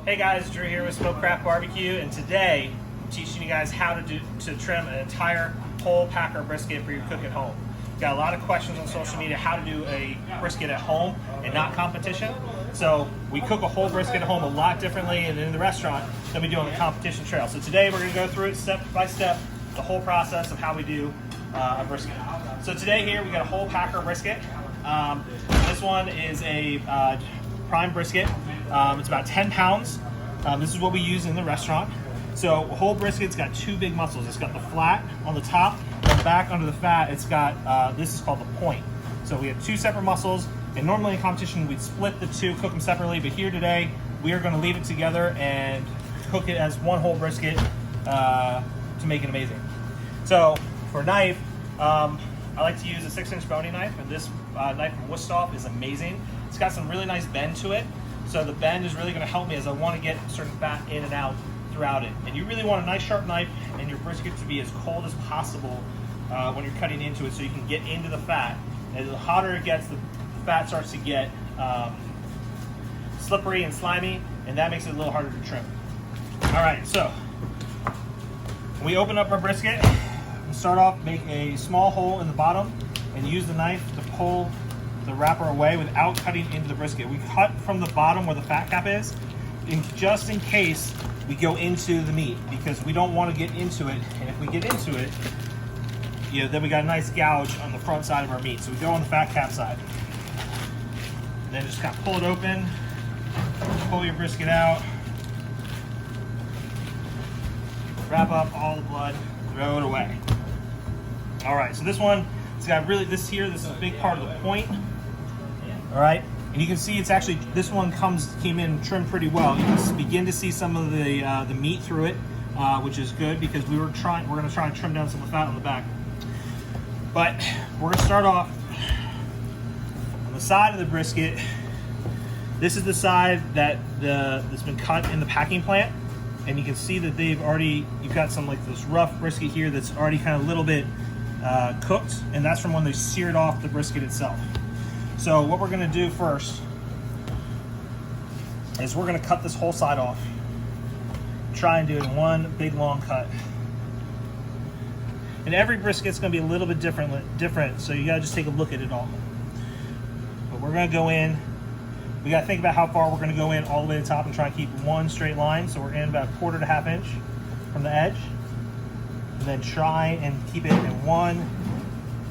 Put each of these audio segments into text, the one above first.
Hey guys, Drew here with Smokecraft Barbecue, and today I'm teaching you guys how to trim an entire whole packer brisket for your cook at home. Got a lot of questions on social media how to do a brisket at home and not competition. So we cook a whole brisket at home a lot differently and in the restaurant than we do on the competition trail. So today we're going to go through it step by step, the whole process of how we do a brisket. So today here we got a whole packer brisket. This one is a prime brisket. It's about 10 pounds. This is what we use in the restaurant. So a whole brisket's got two big muscles. It's got the flat on the top, and back under the fat, it's got, this is called the point. So we have two separate muscles, and normally in competition, we'd split the two, cook them separately, but here today, we are gonna leave it together and cook it as one whole brisket to make it amazing. So for a knife, I like to use a 6-inch boning knife, and this knife from Wusthof is amazing. It's got some really nice bend to it, so the bend is really going to help me as I want to get certain fat in and out throughout it. And you really want a nice sharp knife and your brisket to be as cold as possible when you're cutting into it, so you can get into the fat. And the hotter it gets, the fat starts to get slippery and slimy, and that makes it a little harder to trim. All right, so when we open up our brisket, we start off, make a small hole in the bottom and use the knife to pull the wrapper away without cutting into the brisket. We cut from the bottom where the fat cap is, just in case we go into the meat, because we don't want to get into it. And if we get into it, then we got a nice gouge on the front side of our meat. So we go on the fat cap side. And then just kind of pull it open, pull your brisket out, wrap up all the blood, throw it away. All right, so this one, it's got really, this is a big part of the point. All right, and you can see it's actually, this one came in trimmed pretty well. You can begin to see some of the meat through it, which is good because we're going to try and trim down some of the fat on the back. But we're going to start off on the side of the brisket. This is the side that's been cut in the packing plant, and you can see that you've got some like this rough brisket here that's already kind of a little bit cooked, and that's from when they seared off the brisket itself. So what we're going to do first is we're going to cut this whole side off. Try and do it in one big long cut. And every brisket's going to be a little bit different, so you got to just take a look at it all. But we're going to go in. We got to think about how far we're going to go in all the way to the top and try and keep one straight line. So we're in about 1/4 to 1/2 inch from the edge. And then try and keep it in one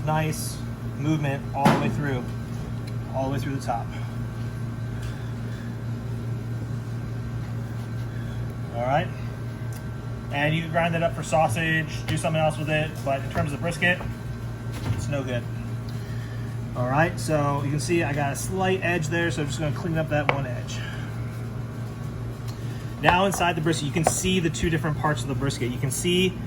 nice movement all the way through the top. All right, and you can grind that up for sausage, do something else with it, but in terms of brisket, it's no good. All right, so you can see I got a slight edge there, so I'm just going to clean up that one edge. Now inside the brisket, you can see the two different parts of the brisket. You can see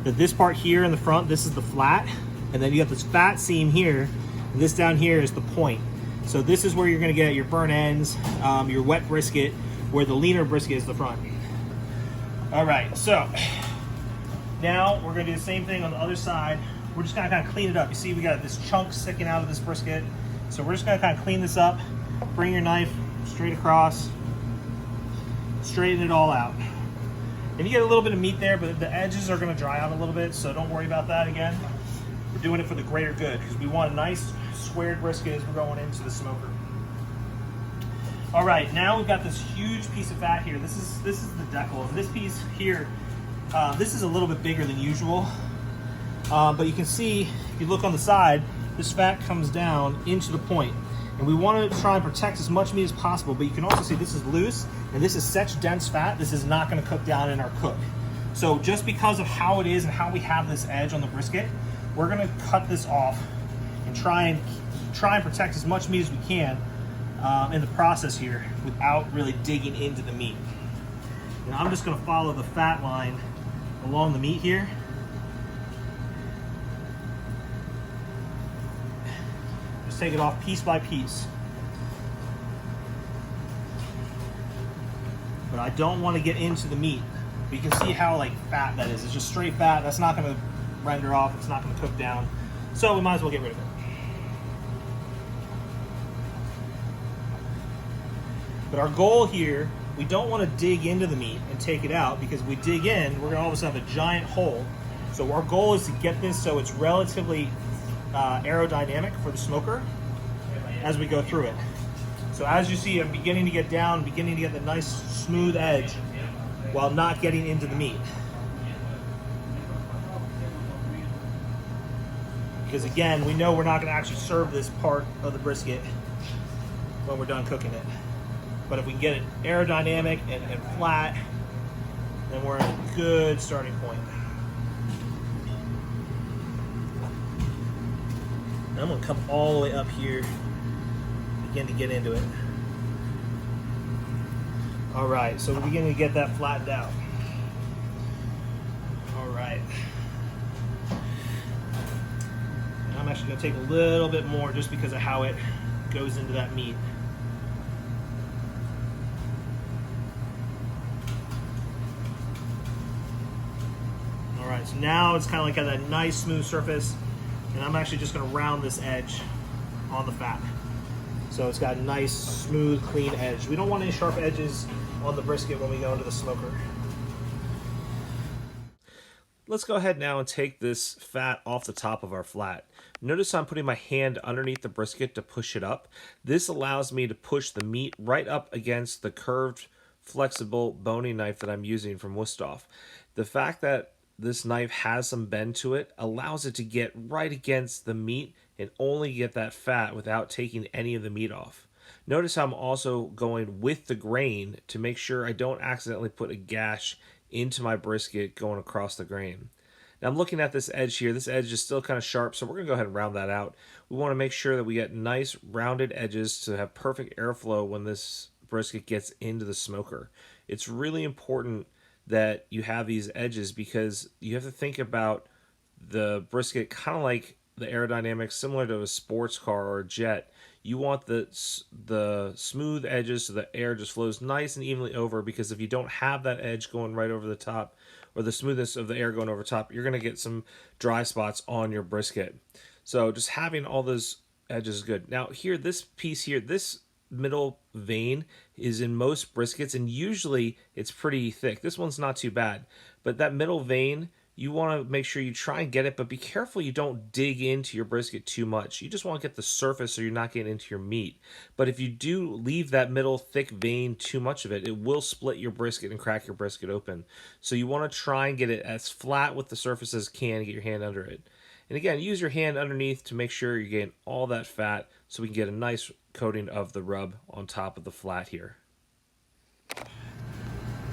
that this part here in the front, this is the flat, and then you got this fat seam here, and this down here is the point. So this is where you're going to get your burnt ends, your wet brisket, where the leaner brisket is the front. All right, so now we're going to do the same thing on the other side. We're just going to kind of clean it up. You see we got this chunk sticking out of this brisket. So we're just going to kind of clean this up, bring your knife straight across, straighten it all out. And you get a little bit of meat there, but the edges are going to dry out a little bit, so don't worry about that again. We're doing it for the greater good because we want a nice squared brisket as we're going into the smoker. All right, now we've got this huge piece of fat here. This is the deckle. And this piece here, this is a little bit bigger than usual. But you can see, if you look on the side, this fat comes down into the point. And we want to try and protect as much meat as possible, but you can also see this is loose, and this is such dense fat, this is not going to cook down in our cook. So just because of how it is and how we have this edge on the brisket, we're going to cut this off and try and protect as much meat as we can in the process here without really digging into the meat. And I'm just going to follow the fat line along the meat here. Just take it off piece by piece. But I don't want to get into the meat. But you can see how fat that is. It's just straight fat. That's not going to render off. It's not going to cook down. So we might as well get rid of it. But our goal here we don't want to dig into the meat and take it out, because if we dig in, we're going to all of a sudden have a giant hole. So our goal is to get this so it's relatively aerodynamic for the smoker as we go through it. So as you see, I'm beginning to get down, beginning to get the nice smooth edge while not getting into the meat. Because again, we know we're not going to actually serve this part of the brisket when we're done cooking it. But if we can get it aerodynamic and flat, then we're at a good starting point. And I'm going to come all the way up here, begin to get into it. All right, so we're beginning to get that flattened out. All right. And I'm actually going to take a little bit more just because of how it goes into that meat. All right, so now it's kind of like got that nice smooth surface, and I'm actually just going to round this edge on the fat. So it's got a nice, smooth, clean edge. We don't want any sharp edges on the brisket when we go into the smoker. Let's go ahead now and take this fat off the top of our flat. Notice I'm putting my hand underneath the brisket to push it up. This allows me to push the meat right up against the curved, flexible boning knife that I'm using from Wusthof. The fact that this knife has some bend to it allows it to get right against the meat and only get that fat without taking any of the meat off. Notice how I'm also going with the grain to make sure I don't accidentally put a gash into my brisket going across the grain. Now I'm looking at this edge here. This edge is still kind of sharp, so we're going to go ahead and round that out. We want to make sure that we get nice rounded edges to have perfect airflow when this brisket gets into the smoker. It's really important that you have these edges because you have to think about the brisket kind of like the aerodynamics similar to a sports car or a jet. You want the smooth edges so the air just flows nice and evenly over, because if you don't have that edge going right over the top, or the smoothness of the air going over top, you're going to get some dry spots on your brisket. So just having all those edges is good. Now here, this piece here, this middle vein is in most briskets, and usually it's pretty thick. This one's not too bad, but that middle vein, you want to make sure you try and get it, but be careful you don't dig into your brisket too much. You just want to get the surface so you're not getting into your meat. But if you do leave that middle thick vein too much of it, it will split your brisket and crack your brisket open. So you want to try and get it as flat with the surface as you can and get your hand under it. And again, use your hand underneath to make sure you're getting all that fat so we can get a nice coating of the rub on top of the flat here.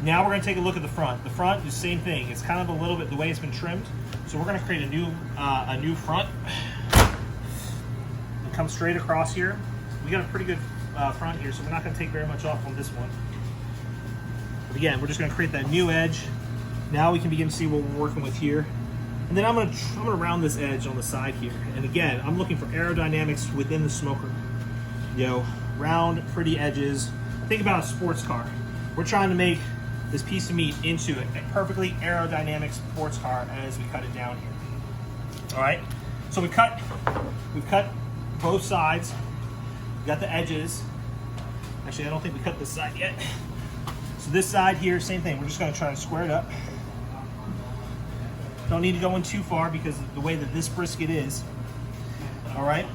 Now we're going to take a look at the front. The front is the same thing. It's kind of a little bit the way it's been trimmed. So we're going to create a new front. And come straight across here. We got a pretty good front here, so we're not going to take very much off on this one. But again, we're just going to create that new edge. Now we can begin to see what we're working with here. And then I'm going to round this edge on the side here. And again, I'm looking for aerodynamics within the smoker. You know, round, pretty edges. Think about a sports car. We're trying to make this piece of meat into a perfectly aerodynamic sports car as we cut it down here. All right, so we've cut both sides. We got the edges. Actually, I don't think we cut this side yet. So this side here, same thing. We're just going to try to square it up. Don't need to go in too far because of the way that this brisket is. All right,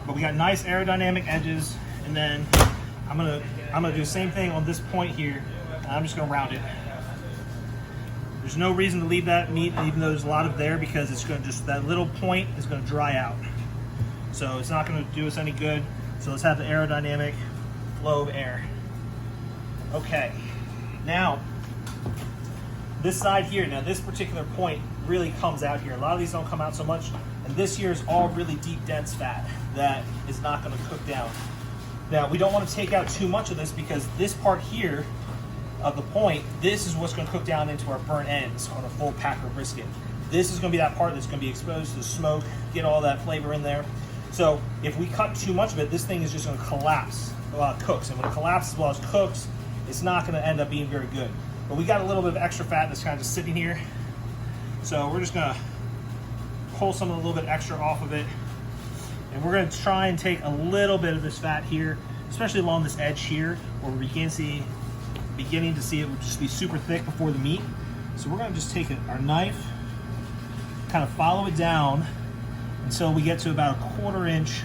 but we got nice aerodynamic edges, and then I'm gonna do the same thing on this point here. I'm just gonna round it. There's no reason to leave that meat, even though there's a lot of there, because it's gonna just, that little point is gonna dry out. So it's not gonna do us any good. So let's have the aerodynamic flow of air. Okay, now this side here, now this particular point really comes out here. A lot of these don't come out so much, and this here is all really deep, dense fat that is not gonna cook down. Now, we don't want to take out too much of this because this part here of the point, this is what's going to cook down into our burnt ends on a full packer brisket. This is going to be that part that's going to be exposed to the smoke, get all that flavor in there. So if we cut too much of it, this thing is just going to collapse while it cooks. And when it collapses while it cooks, it's not going to end up being very good. But we got a little bit of extra fat that's kind of just sitting here. So we're just going to pull some of the little bit extra off of it. And we're going to try and take a little bit of this fat here, especially along this edge here, where we begin beginning to see it would just be super thick before the meat. So we're gonna just take our knife, kind of follow it down until we get to about a quarter inch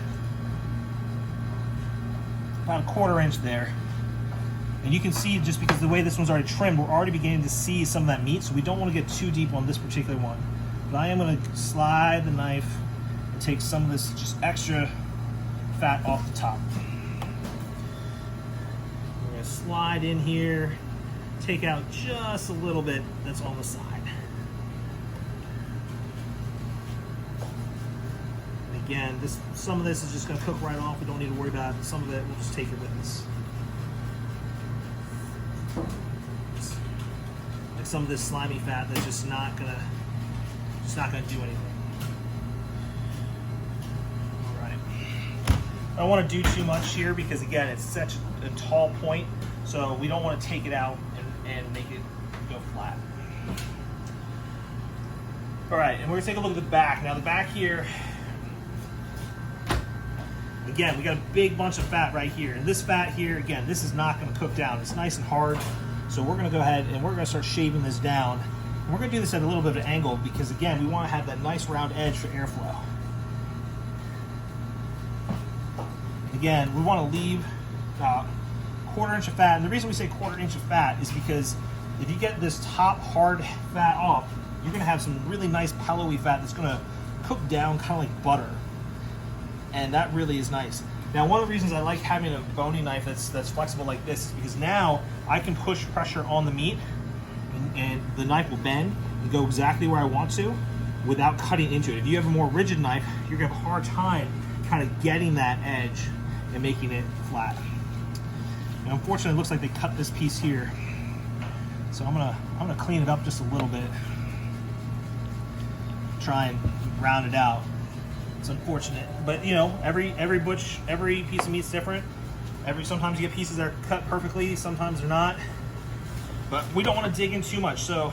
there. And you can see, just because the way this one's already trimmed, we're already beginning to see some of that meat, so we don't want to get too deep on this particular one. But I am going to slide the knife and take some of this just extra fat off the top. We're going to slide in here, take out just a little bit that's on the side. And again, some of this is just going to cook right off. We don't need to worry about it. Some of it, we'll just take it with us. Like some of this slimy fat that's just not gonna do anything. All right. I don't want to do too much here because again, it's such a tall point, so we don't want to take it out and make it go flat. All right, and we're gonna take a look at the back. Now the back here, again, we got a big bunch of fat right here. And this fat here, again, this is not gonna cook down. It's nice and hard. So we're gonna go ahead and we're gonna start shaving this down. And we're gonna do this at a little bit of an angle because again, we wanna have that nice round edge for airflow. Again, we wanna leave about a quarter inch of fat. And the reason we say quarter inch of fat is because if you get this top hard fat off, you're gonna have some really nice pillowy fat that's gonna cook down kind of like butter. And that really is nice. Now, one of the reasons I like having a bony knife that's flexible like this is because now I can push pressure on the meat and the knife will bend and go exactly where I want to without cutting into it. If you have a more rigid knife, you're gonna have a hard time kind of getting that edge and making it flat. And unfortunately, it looks like they cut this piece here. So I'm gonna clean it up just a little bit. Try and round it out. It's unfortunate, but you know, every piece of meat's different. Sometimes you get pieces that are cut perfectly, sometimes they're not. But we don't want to dig in too much, so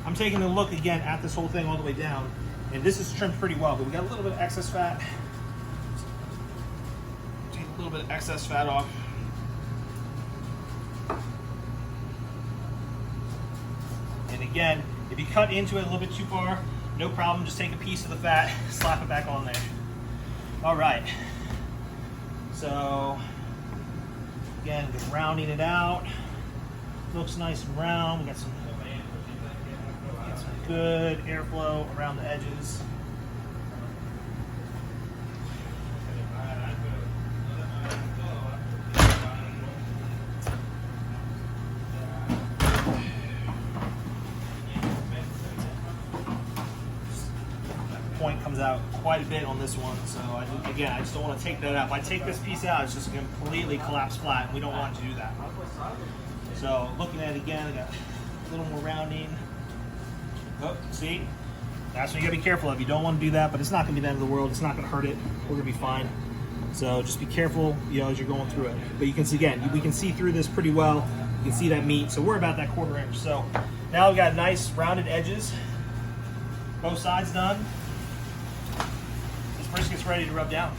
I'm taking a look again at this whole thing all the way down, and this is trimmed pretty well. But we got a little bit of excess fat. Take a little bit of excess fat off. And again, if you cut into it a little bit too far, no problem, just take a piece of the fat, slap it back on there. All right, so again, just rounding it out. Looks nice and round. We got some good airflow around the edges. Point comes out quite a bit on this one, so I just don't want to take that out. If I take this piece out, it's just going to completely collapse flat, and we don't want to do that. So looking at it again, I got a little more rounding. Oh, see? That's when you got to be careful of. You don't want to do that, but it's not going to be the end of the world. It's not going to hurt it. We're going to be fine. So just be careful, you know, as you're going through it. But you can see, again, we can see through this pretty well. You can see that meat. So we're about that quarter inch. So now we've got nice rounded edges. Both sides done. This brisket's ready to rub down.